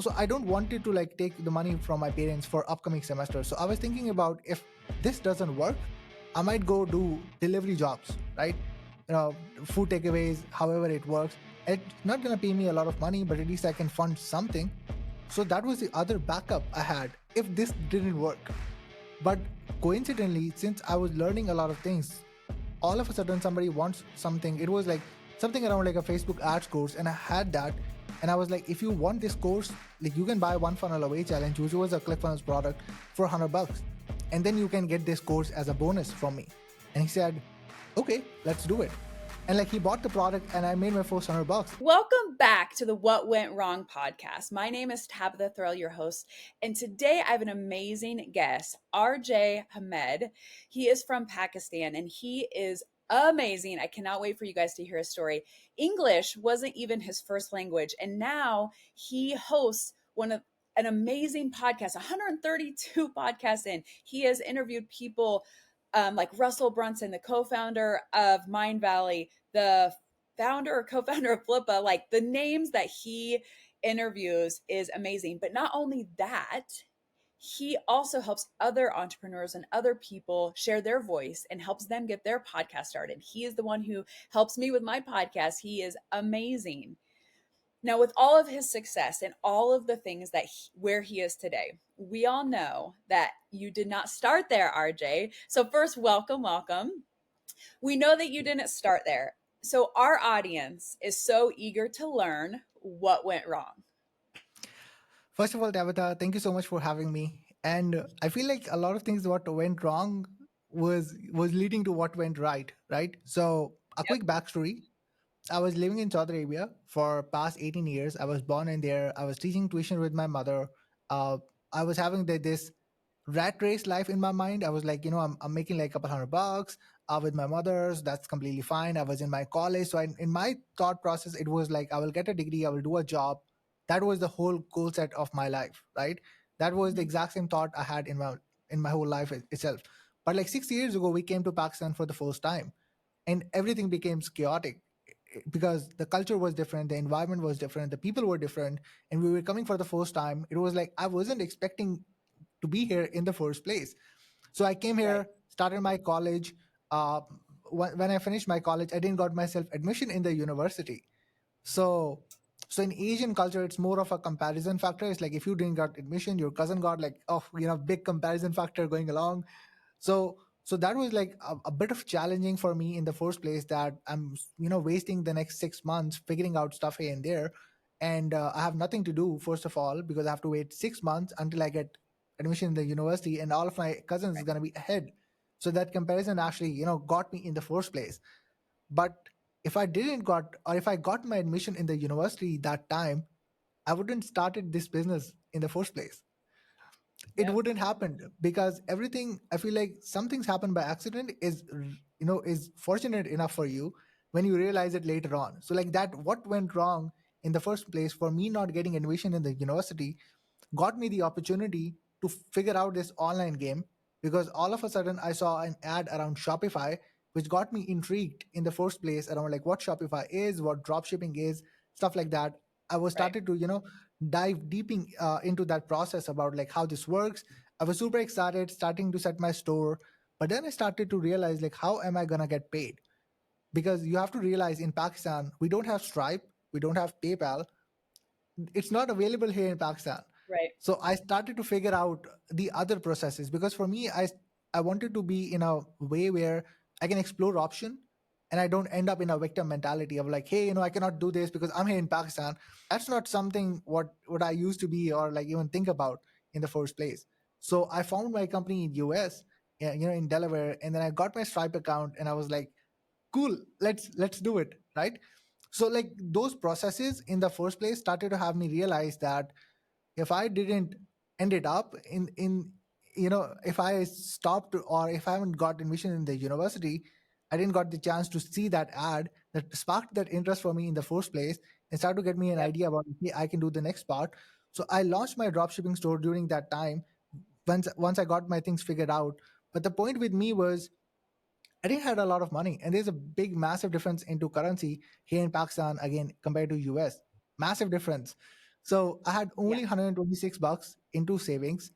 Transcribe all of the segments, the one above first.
so I don't want it to like take the money from my parents for upcoming semester. So I was thinking about, if this doesn't work, I might go do delivery jobs, right? Food takeaways, however it works. It's not gonna pay me a lot of money, but at least I can fund something. So that was the other backup I had if this didn't work. But coincidentally, since I was learning a lot of things, all of a sudden somebody wants something. It was like something around like a Facebook ads course, and I had that. And I was like, if you want this course, like you can buy one funnel away challenge, which was a ClickFunnels product, for $100, and then you can get this course as a bonus from me. And he said, okay, let's do it. And like he bought the product, and I made my first $100. Welcome back to the What Went Wrong podcast. My name is Tabitha Thrill, your host, and today I have an amazing guest, RJ Ahmed. He is from Pakistan and he is amazing. I cannot wait for you guys to hear his story. English wasn't even his first language, and now he hosts one of an amazing podcast, 132 podcasts in. He has interviewed people like Russell Brunson, the co-founder of Mind Valley, the founder or co-founder of Flippa. Like the names that he interviews is amazing. But not only that, he also helps other entrepreneurs and other people share their voice and helps them get their podcast started. He is the one who helps me with my podcast. He is amazing. Now, with all of his success and all of the things that where he is today, we all know that you did not start there, RJ. So first, welcome. We know that you didn't start there. So our audience is so eager to learn what went wrong. First of all, Tabitha, thank you so much for having me. And I feel like a lot of things what went wrong was leading to what went right, right? So a Yep. quick backstory. I was living in Saudi Arabia for past 18 years. I was born in there. I was teaching tuition with my mother. Uh, I was having this rat race life in my mind. I was like, I'm making like a couple $100 with my mother's. That's completely fine. I was in my college. So in my thought process, it was like, I will get a degree, I will do a job. That was the whole goal set of my life, right? That was the exact same thought I had in my whole life itself. But like 6 years ago, we came to Pakistan for the first time, and everything became chaotic because the culture was different, the environment was different, the people were different, and we were coming for the first time. It was like I wasn't expecting to be here in the first place. So I came Right. here, started my college. uh, when I finished my college, I didn't got myself admission in the university. So so in Asian culture, it's more of a comparison factor. It's like if you didn't got admission, your cousin got, like, oh, big comparison factor going along. So that was like a bit of challenging for me in the first place, that I'm wasting the next 6 months figuring out stuff here and there. And I have nothing to do, first of all, because I have to wait 6 months until I get admission in the university, and all of my cousins is going to be ahead. So that comparison actually got me in the first place. But if I didn't got, or if I got my admission in the university that time, I wouldn't started this business in the first place. It Yep. wouldn't happen, because everything, I feel like some things happen by accident is fortunate enough for you when you realize it later on. So like that, what went wrong in the first place for me not getting admission in the university got me the opportunity to figure out this online game, because all of a sudden I saw an ad around Shopify, which got me intrigued in the first place around like what Shopify is, what dropshipping is, stuff like that. I was Right. started to dive into that process about like how this works. I was super excited, starting to set my store, but then I started to realize, like, how am I gonna get paid? Because you have to realize, in Pakistan we don't have Stripe, we don't have PayPal. It's not available here in Pakistan. Right. So I started to figure out the other processes, because for me, I wanted to be in a way where I can explore option, and I don't end up in a victim mentality of like, hey, I cannot do this because I'm here in Pakistan. That's not something what I used to be, or like even think about in the first place. So I found my company in US, yeah, in Delaware, and then I got my Stripe account, and I was like, cool, let's do it, right? So like those processes in the first place started to have me realize that if I didn't ended up in if I stopped, or if I haven't got admission in the university, I didn't got the chance to see that ad that sparked that interest for me in the first place, and started to get me an Yep. idea about, okay, I can do the next part. So I launched my dropshipping store during that time, once I got my things figured out. But the point with me was, I didn't had a lot of money, and there's a big, massive difference into currency here in Pakistan again compared to US. Massive difference. So I had Yeah. only $126 into savings,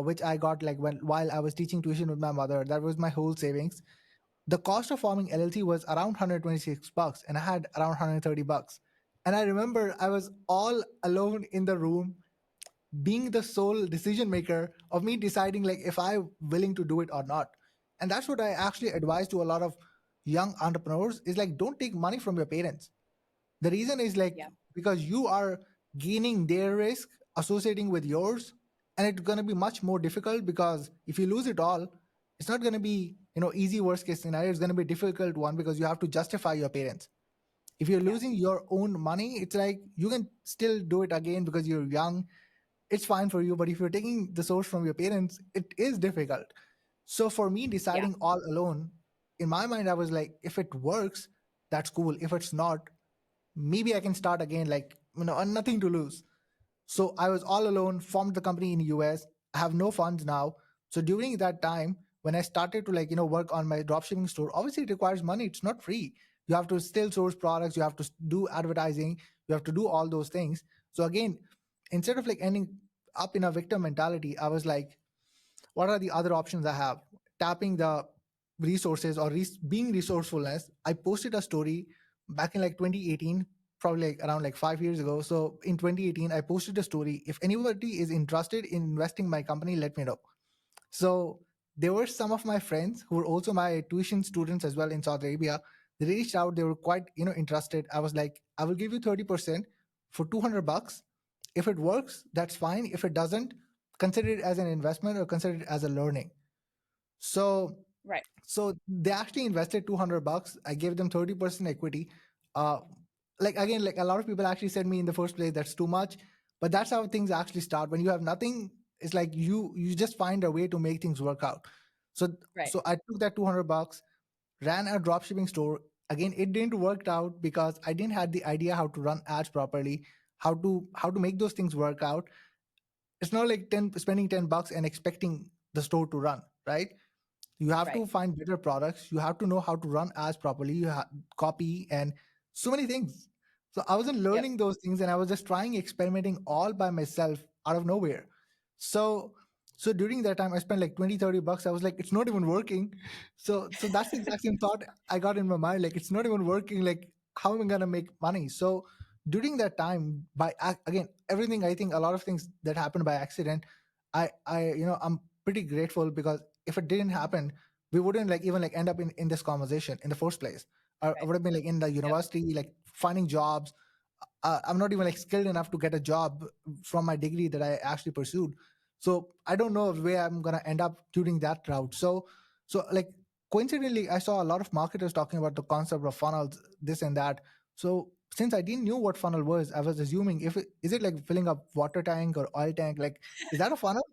which I got like while I was teaching tuition with my mother. That was my whole savings. The cost of forming LLC was around $126, and I had around $130. And I remember I was all alone in the room, being the sole decision maker of me deciding like if I'm willing to do it or not. And that's what I actually advise to a lot of young entrepreneurs is like, don't take money from your parents. The reason is like Yeah. because you are gaining their risk associating with yours, and it's going to be much more difficult because if you lose it all, it's not going to be, easy worst case scenario. It's going to be a difficult one because you have to justify your parents. If you're Yeah. losing your own money, it's like you can still do it again because you're young. It's fine for you. But if you're taking the source from your parents, it is difficult. So for me, Yeah. deciding all alone, in my mind, I was like, if it works, that's cool. If it's not, maybe I can start again, like, nothing to lose. So I was all alone, formed the company in US. I have no funds now. So during that time, when I started to like, work on my dropshipping store, obviously it requires money. It's not free. You have to still source products, you have to do advertising, you have to do all those things. So again, instead of like ending up in a victim mentality, I was like, what are the other options I have? Tapping the resources or being resourcefulness. I posted a story back in like 2018, probably like around like 5 years ago. So in 2018, I posted a story. If anybody is interested in investing in my company, let me know. So there were some of my friends who were also my tuition students as well in Saudi Arabia. They reached out. They were quite, interested. I was like, I will give you 30% for $200. If it works, that's fine. If it doesn't, consider it as an investment or consider it as a learning. So Right. so they actually invested $200. I gave them 30% equity. Uh, like again, like a lot of people actually said me in the first place that's too much, but that's how things actually start. When you have nothing, it's like you just find a way to make things work out. So Right. so I took that $200, ran a dropshipping store. Again, it didn't work out because I didn't have the idea how to run ads properly, how to make those things work out. It's not like spending $10 and expecting the store to run, right? You have Right. to find better products. You have to know how to run ads properly. Copy and so many things. So I wasn't Yep. learning those things, and I was just trying, experimenting all by myself out of nowhere. So so during that time, I spent like 20, $30. I was like, it's not even working. So that's the exact same thought I got in my mind. Like, it's not even working. Like, how am I gonna make money? So during that time, again, everything, I think a lot of things that happened by accident, I'm pretty grateful because if it didn't happen, we wouldn't like even like end up in this conversation in the first place. I Right. would have been like in the Yep. university, like finding jobs. I'm not even like skilled enough to get a job from my degree that I actually pursued. So I don't know where I'm gonna end up during that route. So like coincidentally, I saw a lot of marketers talking about the concept of funnels, this and that. So since I didn't know what funnel was, I was assuming if is it like filling up water tank or oil tank? Like, is that a funnel?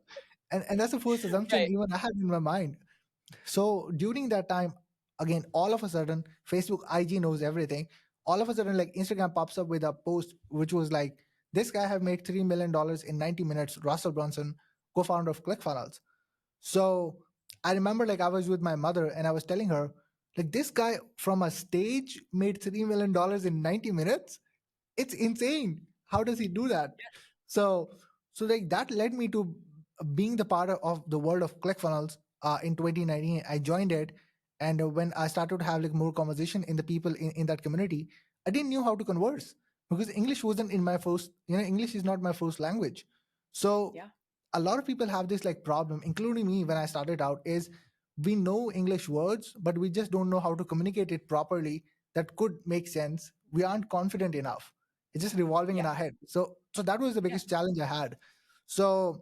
And that's the first assumption Right. even I had in my mind. So during that time, again, all of a sudden, Facebook, IG knows everything. All of a sudden, like Instagram pops up with a post which was like, "This guy have made $3 million in 90 minutes." Russell Brunson, co-founder of ClickFunnels. So I remember like I was with my mother and I was telling her, like, this guy from a stage made $3 million in 90 minutes. It's insane. How does he do that? So so like that led me to being the part of the world of ClickFunnels in 2019. I joined it, and when I started to have like more conversation in the people in that community, I didn't know how to converse because English wasn't in my first, English is not my first language. So Yeah. a lot of people have this like problem, including me when I started out, is we know English words, but we just don't know how to communicate it properly that could make sense. We aren't confident enough. It's just revolving in Yeah. our head. So that was the Yeah. biggest challenge I had. So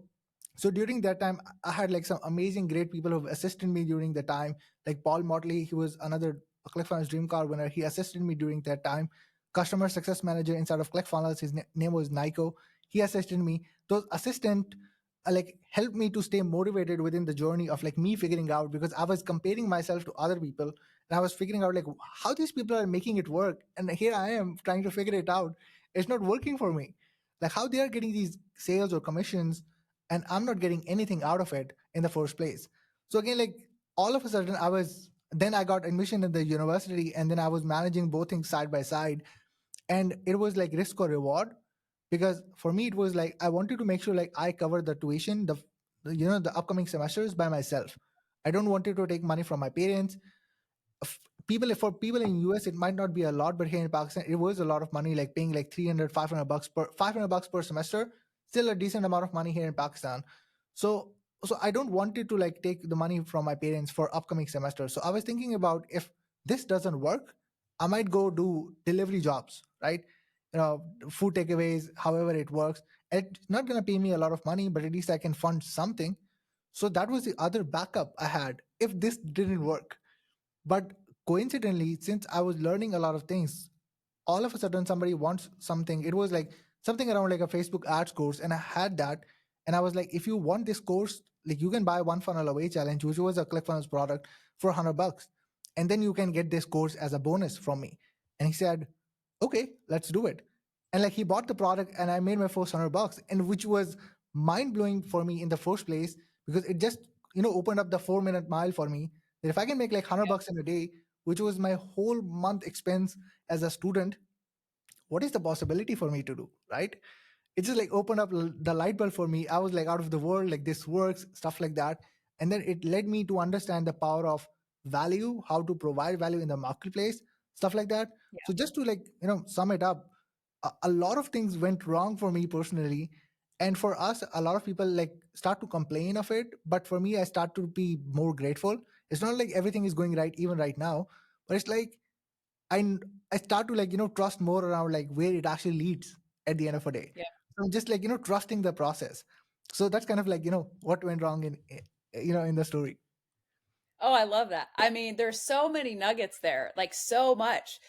so during that time, I had like some amazing great people who assisted me during the time, like Paul Motley. He was another ClickFunnels dream car winner. He assisted me during that time. Customer success manager inside of ClickFunnels, his name was Nico. He assisted me. Those assistant like helped me to stay motivated within the journey of like me figuring out, because I was comparing myself to other people, and I was figuring out like how these people are making it work, and here I am trying to figure it out. It's not working for me. Like how they are getting these sales or commissions, and I'm not getting anything out of it in the first place. So again, like all of a sudden I got admission in the university, and then I was managing both things side by side, and it was like risk or reward, because for me it was like I wanted to make sure like I cover the tuition, the upcoming semesters by myself. I don't wanted to take money from my parents. People, for people in US it might not be a lot, but here in Pakistan it was a lot of money, like paying like 300 500 bucks per semester, still a decent amount of money here in Pakistan. So so I don't wanted to like take the money from my parents for upcoming semester. So I was thinking about, if this doesn't work, I might go do delivery jobs, right? Food takeaways, however it works. It's not going to pay me a lot of money, but at least I can fund something. So that was the other backup I had if this didn't work. But coincidentally, since I was learning a lot of things, all of a sudden somebody wants something. It was like something around like a Facebook ads course, and I had that. And I was like, if you want this course, like you can buy one funnel away challenge, which was a ClickFunnels product, for $100, and then you can get this course as a bonus from me. And he said, okay, let's do it. And like he bought the product, and I made my first $100, and which was mind blowing for me in the first place, because it just opened up the 4 minute mile for me, that if I can make like $100 in a day, which was my whole month expense as a student, what is the possibility for me to do, right? It just like opened up the light bulb for me. I was like, out of the world, like this works, stuff like that. And then it led me to understand the power of value, how to provide value in the marketplace, stuff like that. Yeah. So just to like sum it up, a lot of things went wrong for me personally. And for us, a lot of people like start to complain of it, but for me I start to be more grateful. It's not like everything is going right even right now, but it's like I I start to like trust more around like where it actually leads at the end of a day. Yeah. So I'm just like trusting the process. So that's kind of like what went wrong in the story. Oh, I love that. I mean, there's so many nuggets there, like so much.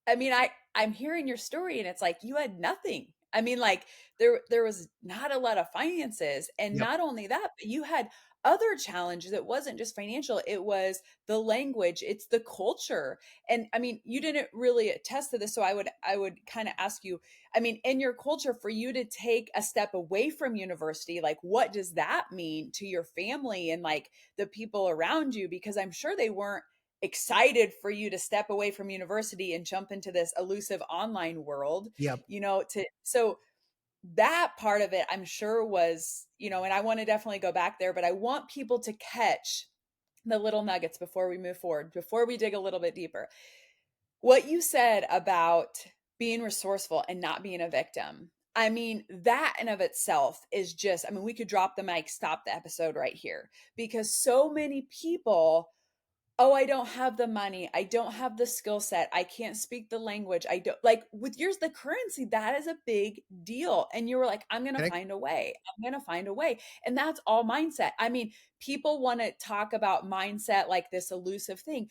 I mean, I'm hearing your story and it's like you had nothing. I mean, like there was not a lot of finances, and Yep. not only that, but you had other challenges. It wasn't just financial, it was the language, it's the culture. And I mean, you didn't really attest to this, so I would kind of ask you, I mean, in your culture, for you to take a step away from university, like what does that mean to your family and like the people around you? Because I'm sure they weren't excited for you to step away from university and jump into this elusive online world, Yep. to so that part of it I'm sure was, and I want to definitely go back there, but I want people to catch the little nuggets before we move forward, before we dig a little bit deeper. What you said about being resourceful and not being a victim, I mean, that in of itself is just, I mean, we could drop the mic, stop the episode right here, because so many people, oh, I don't have the money, I don't have the skill set, I can't speak the language, I don't, like with yours, the currency, that is a big deal. And you were like, I'm going to Correct. find a way. I'm going to find a way. And that's all mindset. I mean, people want to talk about mindset like this elusive thing,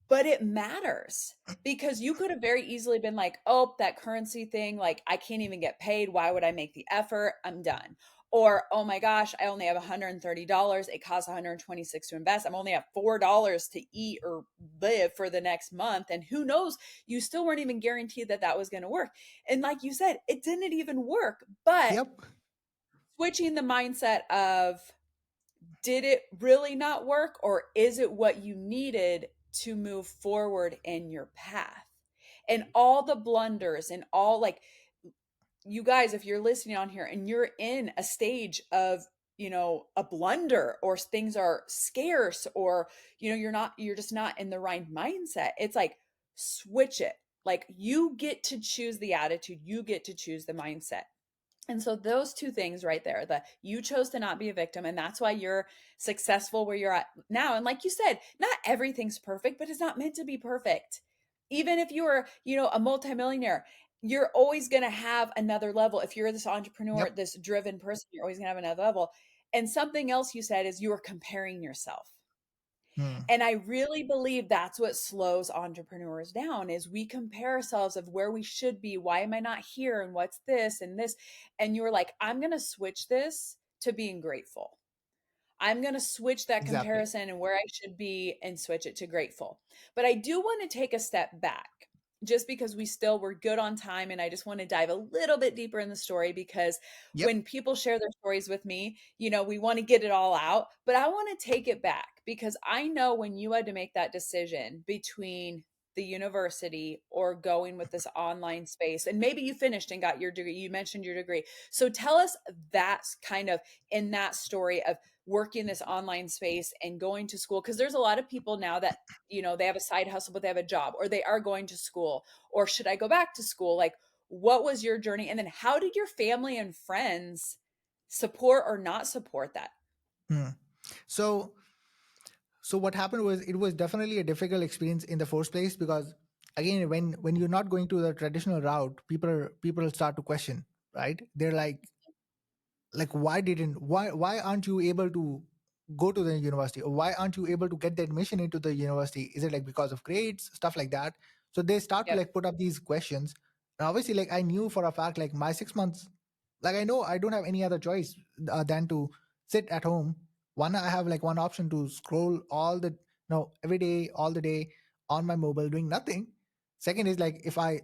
but it matters, because you could have very easily been like, oh, that currency thing, like I can't even get paid. Why would I make the effort? I'm done. Or, oh my gosh, I only have $130. It costs 126 to invest. I'm only have $4 to eat or live for the next month. And who knows, you still weren't even guaranteed that that was going to work. And like you said, it didn't even work. But Yep. switching the mindset of, did it really not work, or is it what you needed to move forward in your path? And all the blunders and all, like, you guys, if you're listening on here and you're in a stage of, a blunder, or things are scarce, or you're just not in the right mindset, it's like, switch it. Like, you get to choose the attitude, you get to choose the mindset. And so those two things right there, the you chose to not be a victim, and that's why you're successful where you're at now. And like you said, not everything's perfect, but it's not meant to be perfect. Even if you were, a multimillionaire, you're always going to have another level. If you're this entrepreneur, Yep. this driven person, you're always going to have another level. And something else you said is you are comparing yourself. Hmm. And I really believe that's what slows entrepreneurs down, is we compare ourselves of where we should be. Why am I not here? And what's this and this? And you're like, I'm going to switch this to being grateful. I'm going to switch that Exactly. comparison and where I should be and switch it to grateful. But I do want to take a step back, just because we're good on time. And I just want to dive a little bit deeper in the story, because Yep. when people share their stories with me, we want to get it all out, but I want to take it back, because I know when you had to make that decision between the university or going with this online space? And maybe you finished and got your degree. You mentioned your degree. So tell us that's kind of in that story of working this online space and going to school, because there's a lot of people now that, you know, they have a side hustle but they have a job, or they are going to school, or should I go back to school? Like, what was your journey, and then how did your family and friends support or not support that? Hmm. So so what happened was, it was definitely a difficult experience in the first place, because again, when you're not going to the traditional route, people start to question, right? They're like, why aren't you able to go to the university, or why aren't you able to get the admission into the university? Is it like because of grades, stuff like that? So they start to Yep. like put up these questions. And obviously, like, I knew for a fact, like, my 6 months, like, I know I don't have any other choice than to sit at home. One, I have like one option to scroll all the, no, every day, all the day, on my mobile doing nothing. Second is like, if I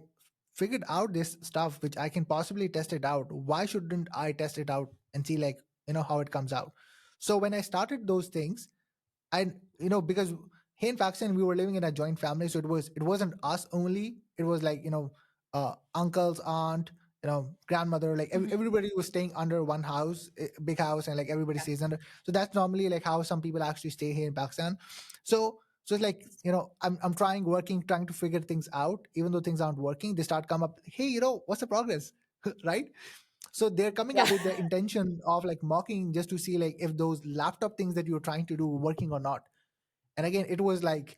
figured out this stuff which I can possibly test it out, why shouldn't I test it out and see, like, how it comes out? So when I started those things, I, because here in Pakistan we were living in a joint family, so it wasn't us only. It was like, uncles, aunt, grandmother, like Mhm. everybody was staying under one house, big house, and like everybody Yeah. stays under. So that's normally like how some people actually stay here in Pakistan. So it's like, I'm trying to figure things out. Even though things aren't working, they start come up, hey, what's the progress? Right? So they're coming up Yeah. with the intention of like mocking, just to see like if those laptop things that you're trying to do were working or not. And again, it was like,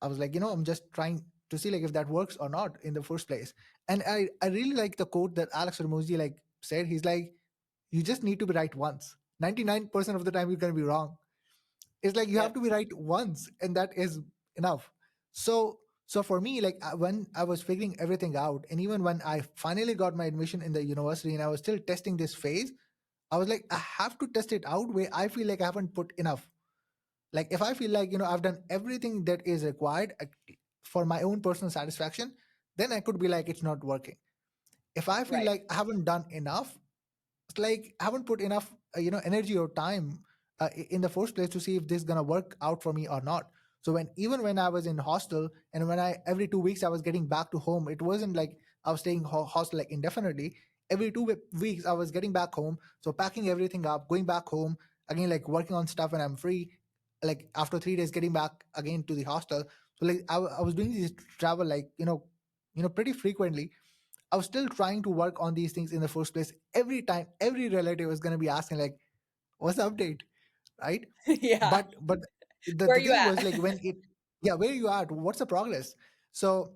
I was like, I'm just trying to see like if that works or not in the first place. And I really like the quote that Alex Ramosi like said. He's like, you just need to be right once. 99% of the time you're going to be wrong. It's like you have Yep. to be right once, and that is enough. So for me, like, when I was figuring everything out, and even when I finally got my admission in the university and I was still testing this phase, I was like, I have to test it out where I feel like I haven't put enough. Like, if I feel like, I've done everything that is required for my own personal satisfaction, then I could be like, it's not working. If I feel Right. like I haven't done enough, it's like I haven't put enough energy or time in the first place to see if this is gonna work out for me or not. So even when I was in hostel, and when I every 2 weeks I was getting back to home, it wasn't like I was staying hostel like indefinitely. Every weeks I was getting back home, so packing everything up, going back home again, like working on stuff when I'm free, like after 3 days getting back again to the hostel. So like I was doing this travel, like, pretty frequently. I was still trying to work on these things in the first place. Every time, every relative was going to be asking, like, what's the update? Right? Yeah. But the, Where are the you thing at? was, like, when it, yeah, where you at? What's the progress? So,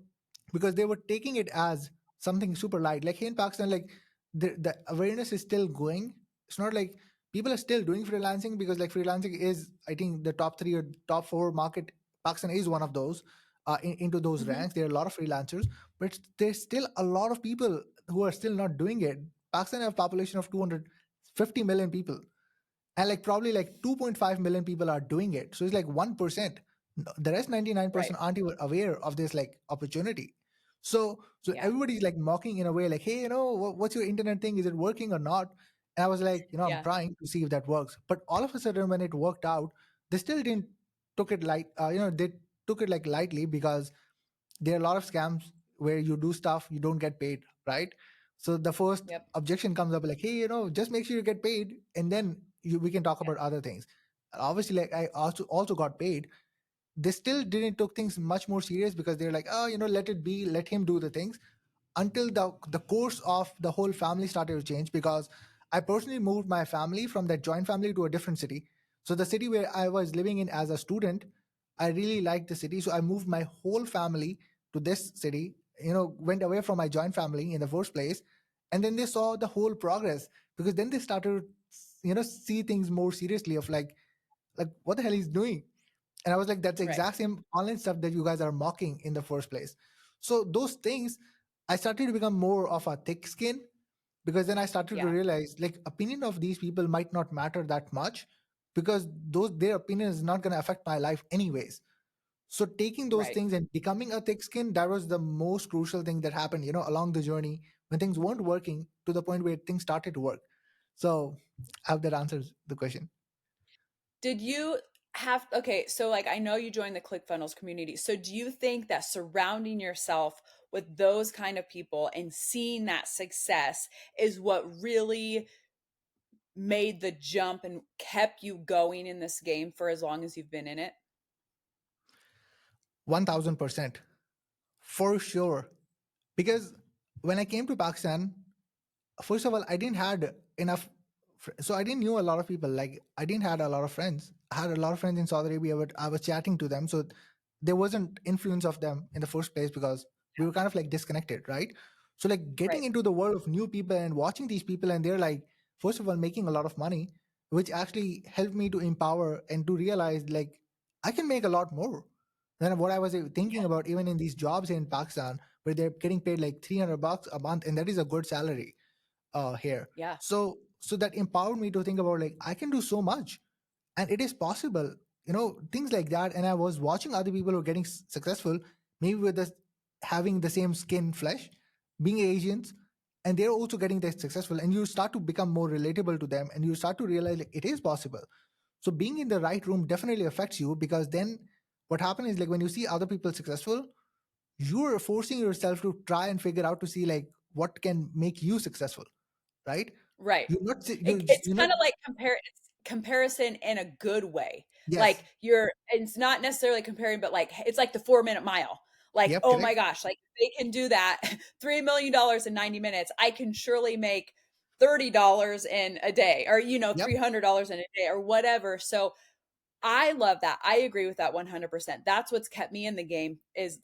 because they were taking it as something super light. Like here in Pakistan, like, the awareness is still going. It's not like people are still doing freelancing, because like freelancing is, I think, the top three or top four market. Pakistan is one of those. Into those Mhm. ranks, there are a lot of freelancers, but there's still a lot of people who are still not doing it. Pakistan have a population of 250 million people, and like probably like 2.5 million people are doing it. So it's like 1%. The rest Right. 99% aren't even aware of this like opportunity. So Yeah. everybody's like mocking in a way, like, hey, what's your internet thing, is it working or not? And I was like, I'm Yeah. trying to see if that works. But all of a sudden, when it worked out, they still didn't took it light. They took it like lightly, because there are a lot of scams where you do stuff, you don't get paid, right? So the first Yep. objection comes up, like, hey, just make sure you get paid, and then we can talk Yeah. about other things. Obviously, like, I also got paid. They still didn't took things much more serious, because they're like, oh, let it be, let him do the things, until the course of the whole family started to change, because I personally moved my family from that joint family to a different city. So the city where I was living in as a student, I really liked the city, so I moved my whole family to this city. Went away from my joint family in the first place, and then they saw the whole progress, because then they started to see things more seriously, of like what the hell he's doing. And I was like, that's the Right. exact same online stuff that you guys are mocking in the first place. So those things, I started to become more of a thick skin, because then I started to Yeah. realize, like, opinion of these people might not matter that much, because those their opinion is not going to affect my life anyways. So taking those Right. things and becoming a thick skin, that was the most crucial thing that happened, along the journey, when things weren't working, to the point where things started to work. So I hope that answers the question. Did you have okay, so like I know you joined the ClickFunnels community. So do you think that surrounding yourself with those kind of people and seeing that success is what really made the jump and kept you going in this game for as long as you've been in it? 1000%. For sure. Because when I came to Pakistan, first of all, I didn't had enough. So I didn't knew a lot of people. Like I didn't had a lot of friends. I had a lot of friends in Saudi Arabia, but I was chatting to them. So there wasn't influence of them in the first place because we were kind of like disconnected, right? So like getting Right. into the world of new people and watching these people, and they're like, first of all, making a lot of money, which actually helped me to empower and to realize like I can make a lot more than what I was thinking about, even in these jobs in Pakistan, where they're getting paid like 300 bucks a month, and that is a good salary here. Yeah. So that empowered me to think about like I can do so much, and it is possible, things like that. And I was watching other people who are getting successful, maybe with this having the same skin flesh, being Asians, and they're also getting that successful, and you start to become more relatable to them, and you start to realize like it is possible. So being in the right room definitely affects you, because then what happens is like when you see other people successful, you're forcing yourself to try and figure out to see like what can make you successful, right? Right. You're not It's you're not kind of like it's comparison in a good way. Yes. Like it's not necessarily comparing, but like it's like the 4 minute mile. Like, Yep, oh my correct. gosh, like they can do that $3 million in 90 minutes. I can surely make $30 in a day, or Yep. $300 in a day, or whatever. So I love that. I agree with that 100%. That's what's kept me in the game is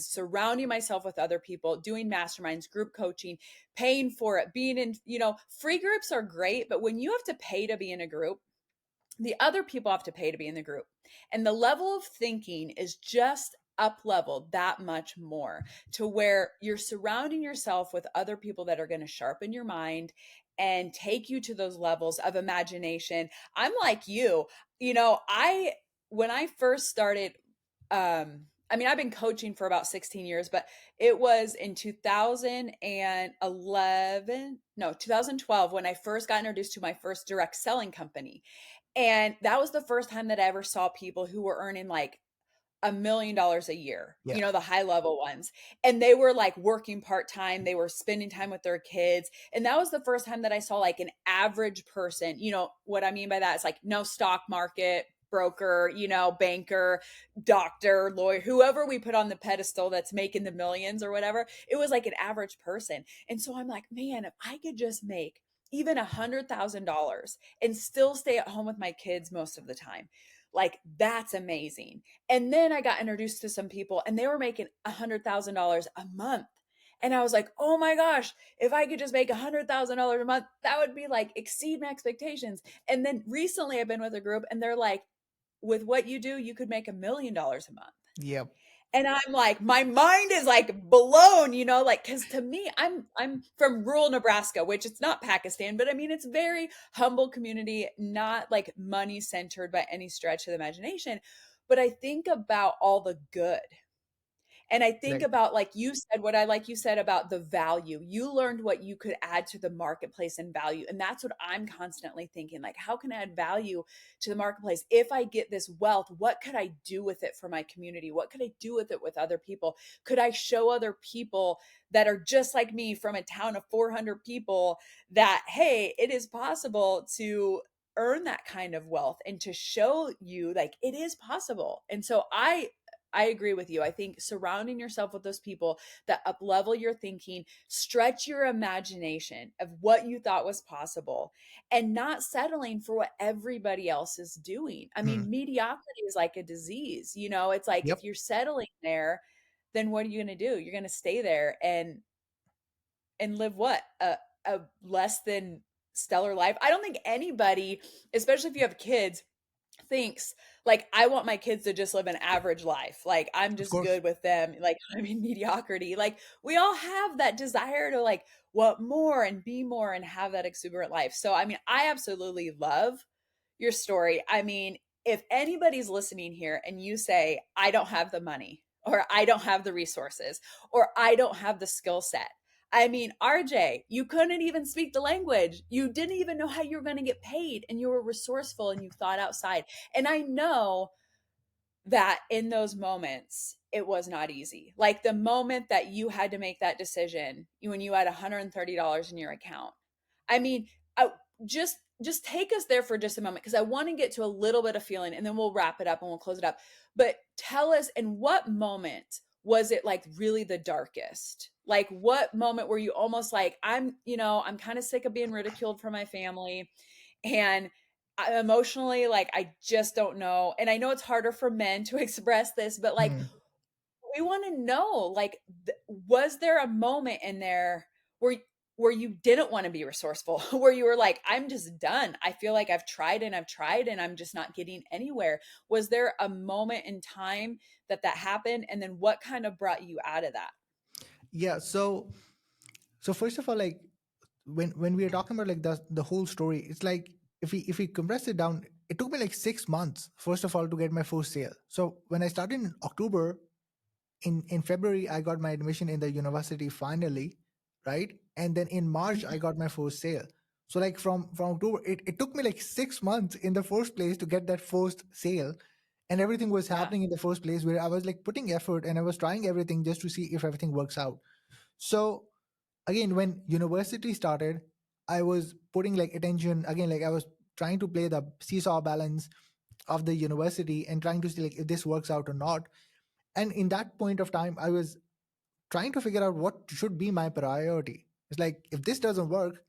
surrounding myself with other people, doing masterminds, group coaching, paying for it, being in, free groups are great, but when you have to pay to be in a group, the other people have to pay to be in the group. And the level of thinking is just up leveled that much more, to where you're surrounding yourself with other people that are going to sharpen your mind and take you to those levels of imagination. I'm like you, I when I first started, I mean, I've been coaching for about 16 years, but it was in 2011, no, 2012, when I first got introduced to my first direct selling company. And that was the first time that I ever saw people who were earning like $1 million a year, Yeah. the high level ones. And they were like working part time, they were spending time with their kids. And that was the first time that I saw like an average person. What I mean by that is like no stock market, broker, banker, doctor, lawyer, whoever we put on the pedestal that's making the millions or whatever. It was like an average person. And so I'm like, man, if I could just make even $100,000 and still stay at home with my kids most of the time, like that's amazing. And then I got introduced to some people and they were making $100,000 a month. And I was like, oh my gosh, if I could just make $100,000 a month, that would be like exceed my expectations. And then recently I've been with a group and they're like, with what you do, you could make $1 million a month. Yep. And I'm like, my mind is like blown, like, cause to me, I'm from rural Nebraska, which it's not Pakistan, but I mean, it's very humble community, not like money centered by any stretch of the imagination. But I think about all the good, and I think Right. about, like you said, what I like you said about the value. You learned what you could add to the marketplace and value. And that's what I'm constantly thinking. Like, how can I add value to the marketplace? If I get this wealth, what could I do with it for my community? What could I do with it with other people? Could I show other people that are just like me from a town of 400 people that, hey, it is possible to earn that kind of wealth, and to show you like it is possible. And so I agree with you. I think surrounding yourself with those people that up level your thinking, stretch your imagination of what you thought was possible, and not settling for what everybody else is doing. I Hmm. mean, mediocrity is like a disease. It's like Yep. if you're settling there, then what are you going to do? You're going to stay there and live what? A less than stellar life. I don't think anybody, especially if you have kids, thinks like I want my kids to just live an average life. Like I'm Of just course. good with them. Like I mean mediocrity. Like we all have that desire to like want more and be more and have that exuberant life. So I mean I absolutely love your story. I mean, if anybody's listening here and you say I don't have the money, or I don't have the resources, or I don't have the skill set, I mean, RJ, you couldn't even speak the language. You didn't even know how you were going to get paid, and you were resourceful and you thought outside. And I know that in those moments, it was not easy. Like the moment that you had to make that decision, when you had $130 in your account. I mean, I, just take us there for just a moment because I want to get to a little bit of feeling and then we'll wrap it up and we'll close it up. But tell us, in what moment was it like really the darkest? Like what moment were you almost like, I'm kind of sick of being ridiculed for my family, and emotionally, like I just don't know. And I know it's harder for men to express this, but like Hmm. we want to know, like, was there a moment in there where you didn't want to be resourceful, where you were like, I'm just done. I feel like I've tried and I'm just not getting anywhere. Was there a moment in time that happened, and then what kind of brought you out of that? Yeah. So first of all, like when we are talking about like the whole story, it's like if we compress it down, it took me like 6 months first of all to get my first sale. So when I started in October, in February I got my admission in the university finally, right? And then in March I got my first sale. So like from October, it took me like 6 months in the first place to get that first sale. And everything was Yeah. happening in the first place where I was like putting effort and I was trying everything just to see if everything works out. So again, when university started, I was putting like attention again, like I was trying to play the seesaw balance of the university and trying to see like if this works out or not. And in that point of time I was trying to figure out what should be my priority. It's like if this doesn't work,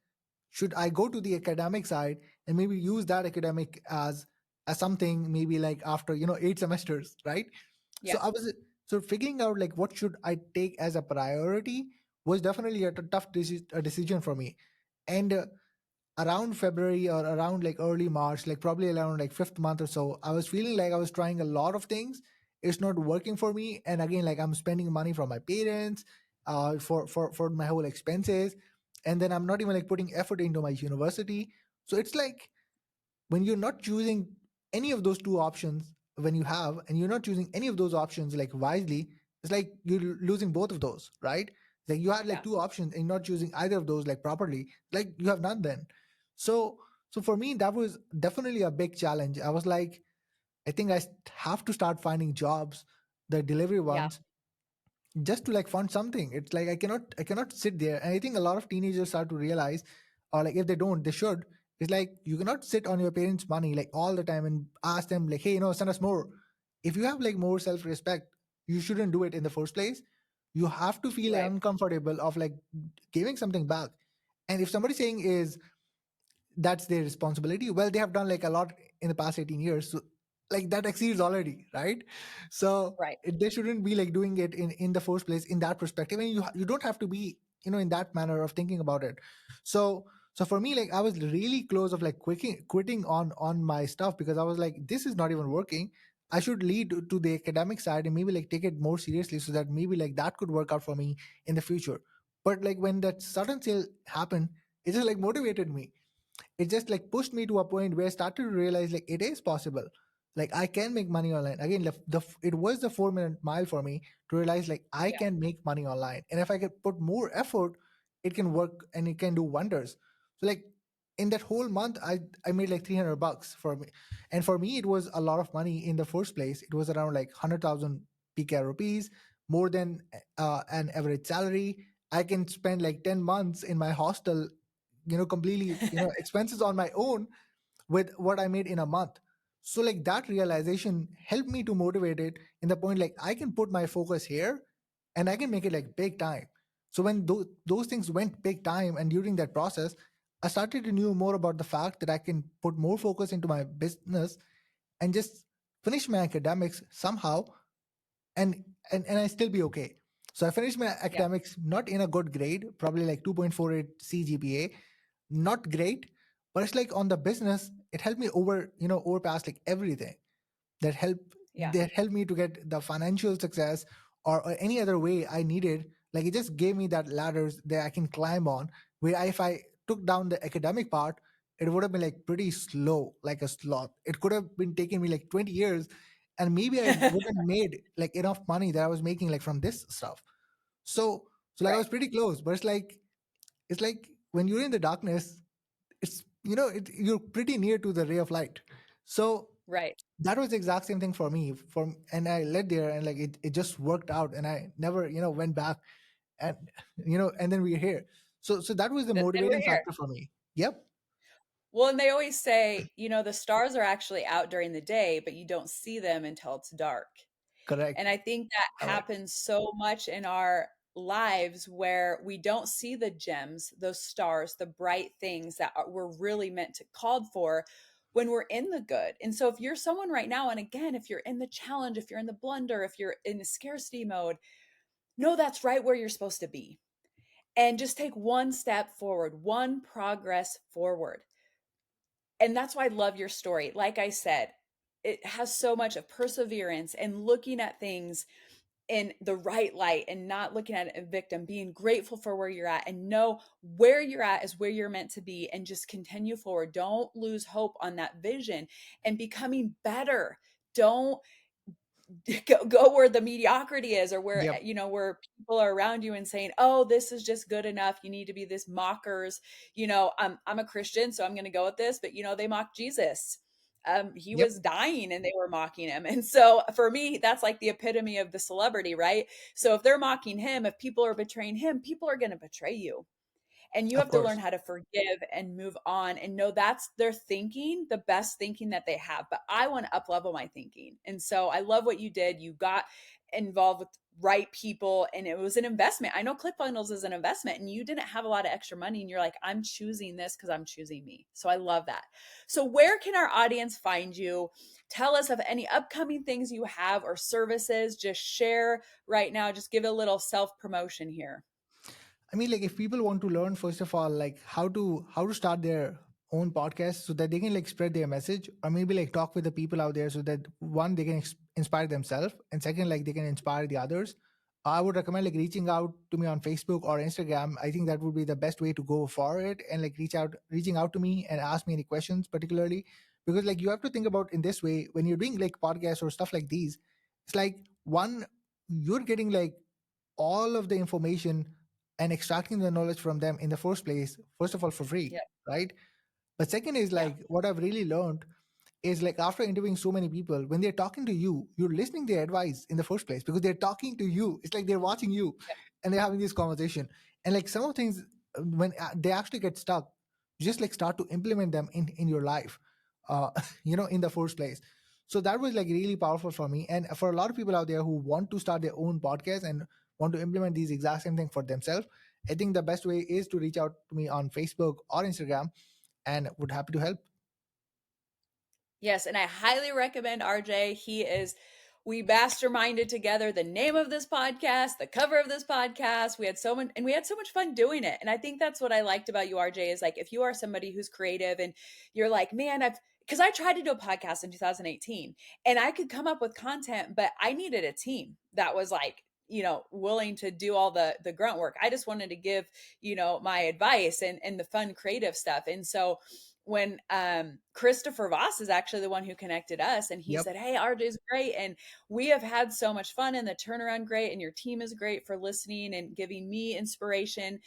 should I go to the academic side and maybe use that academic as something maybe like after 8 semesters, right? So Yeah. I was so figuring out like what should I take as a priority was definitely a tough decision for me. And around February or around like early March, like probably around like fifth month or so, I was feeling like I was trying a lot of things. It's not working for me. And again, like I'm spending money from my parents, for my whole expenses. And then I'm not even like putting effort into my university. So it's like when you're not choosing any of those two options when you have, and you're not choosing any of those options like wisely, it's like you're losing both of those, right? Like you had like Yeah. two options and not choosing either of those like properly, like you have none then. So so for me that was definitely a big challenge. I was like, I think have to start finding jobs, the delivery Yeah. ones, just to like fund something. It's like I cannot sit there. And I think a lot of teenagers start to realize, or like if they don't, they should. It's like you cannot sit on your parents' money like all the time and ask them like, hey, send us more. If you have like more self-respect, you shouldn't do it in the first place. You have to feel Right. uncomfortable of like giving something back. And if somebody saying is that's their responsibility, well, they have done like a lot in the past 18 years, so like that exceeds already, right? So Right. they shouldn't be like doing it in the first place in that perspective. And you don't have to be in that manner of thinking about it. So for me, like I was really close of like quitting on my stuff, because I was like, this is not even working. I should lead to the academic side and maybe like take it more seriously, so that maybe like that could work out for me in the future. But like when that sudden sale happened, it just like motivated me. It just like pushed me to a point where I started to realize like it is possible. Like I can make money online. Again, it was the 4 minute mile for me to realize like I Yeah. can make money online. And if I could put more effort, it can work and it can do wonders. So like in that whole month, I made like $300 for me. And for me, it was a lot of money in the first place. It was around like 100,000 PK rupees, more than an average salary. I can spend like 10 months in my hostel, completely, expenses on my own with what I made in a month. So like that realization helped me to motivate it in the point like I can put my focus here and I can make it like big time. So when those things went big time, and during that process, I started to know more about the fact that I can put more focus into my business and just finish my academics somehow, and I still be okay. So I finished my Yeah. academics not in a good grade, probably like 2.48 CGPA, not great, but it's like on the business, it helped me overpass like everything that Yeah. helped me to get the financial success, or any other way I needed. Like it just gave me that ladders that I can climb on. Where if I took down the academic part, it would have been like pretty slow, like a sloth. It could have been taking me like 20 years, and maybe I wouldn't made like enough money that I was making like from this stuff. So So like I Right. was pretty close, but it's like when you're in the darkness, it's you're pretty near to the ray of light. So Right. that was the exact same thing for me. And I led there, and like it just worked out, and I never went back, and and then we're here. So that was the Then we're motivating here. factor for me. Yep, Well, and they always say, the stars are actually out during the day, but you don't see them until it's dark. And correct, I think that correct. happens so much in our lives where we don't see the gems, those stars, the bright things that we're really meant to called for when we're in the good. And so if you're someone right now, and again, if you're in the challenge, if you're in the blunder, if you're in the scarcity mode, know that's right where you're supposed to be. And just take one step forward, one progress forward. And that's why I love your story. Like I said, it has so much of perseverance and looking at things in the right light and not looking at a victim, being grateful for where you're at and know where you're at is where you're meant to be and just continue forward. Don't lose hope on that vision and becoming better. Don't go where the mediocrity is, or where Yep, where people are around you and saying, oh, this is just good enough, you need to be this mockers. I'm a Christian, so I'm going to go with this, but they mocked Jesus. He yep, was dying and they were mocking him. And so for me, that's like the epitome of the celebrity, right? So if they're mocking him, if people are betraying him, people are going to betray you. And you of have to learn course. how to forgive and move on and know that's their thinking, the best thinking that they have. But I want to up level my thinking. And so I love what you did. You got involved with right people and it was an investment. I know ClickFunnels is an investment and you didn't have a lot of extra money and you're like, I'm choosing this because I'm choosing me. So I love that. So where can our audience find you? Tell us of any upcoming things you have or services. Just share right now. Just give a little self promotion here. I mean, like if people want to learn, first of all, like how to start their own podcast so that they can like spread their message, or maybe like talk with the people out there so that one they can inspire themselves, and second like they can inspire the others. I would recommend like reaching out to me on Facebook or Instagram. I think that would be the best way to go for it, and like reaching out to me and ask me any questions, particularly because like you have to think about in this way when you're doing like podcasts or stuff like these. It's like one, you're getting like all of the information and extracting the knowledge from them in the first place, first of all for free, Yeah. right? But second is Yeah. like what I've really learned is like after interviewing so many people, when they're talking to you, you're listening to their advice in the first place because they're talking to you. It's like they're watching you and they're having this conversation. And like some of the things, when they actually get stuck, you just like start to implement them in your life, uh, in the first place. So that was like really powerful for me. And for a lot of people out there who want to start their own podcast and want to implement these exact same thing for themselves, I think the best way is to reach out to me on Facebook or Instagram and would happy to help. Yes, and I highly recommend RJ. We masterminded together the name of this podcast, the cover of this podcast. We had so much fun doing it. And I think that's what I liked about you, RJ, is like if you are somebody who's creative and you're like, man, because I tried to do a podcast in 2018 and I could come up with content, but I needed a team that was like, willing to do all the grunt work. I just wanted to give, my advice and the fun creative stuff. And so when Christopher Voss is actually the one who connected us and he Yep. said, hey, RJ's great. And we have had so much fun and the turnaround great. And your team is great for listening and giving me inspiration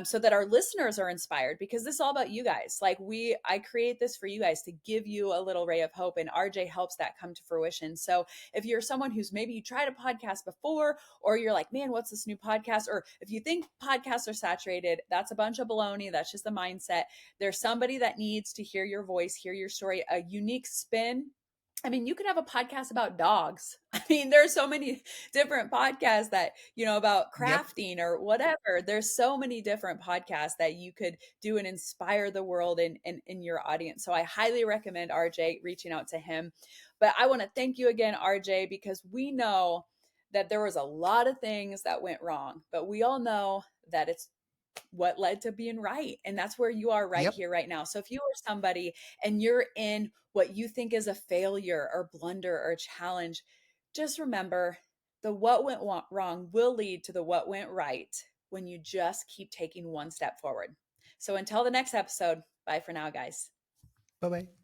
so that our listeners are inspired because this is all about you guys. Like I create this for you guys to give you a little ray of hope and RJ helps that come to fruition. So if you're someone who's maybe you tried a podcast before, or you're like, man, what's this new podcast? Or if you think podcasts are saturated, that's a bunch of baloney. That's just a mindset. There's somebody that needs to hear your voice, hear your story, a unique spin. I mean, you could have a podcast about dogs. I mean, there's so many different podcasts that, about Yep. crafting or whatever. There's so many different podcasts that you could do and inspire the world in your audience. So I highly recommend RJ reaching out to him. But I want to thank you again, RJ, because we know that there was a lot of things that went wrong, but we all know that it's what led to being right. And that's where you are right Yep. here, right now. So if you are somebody and you're in what you think is a failure or blunder or challenge, just remember the what went wrong will lead to the what went right when you just keep taking one step forward. So until the next episode, bye for now, guys. Bye bye.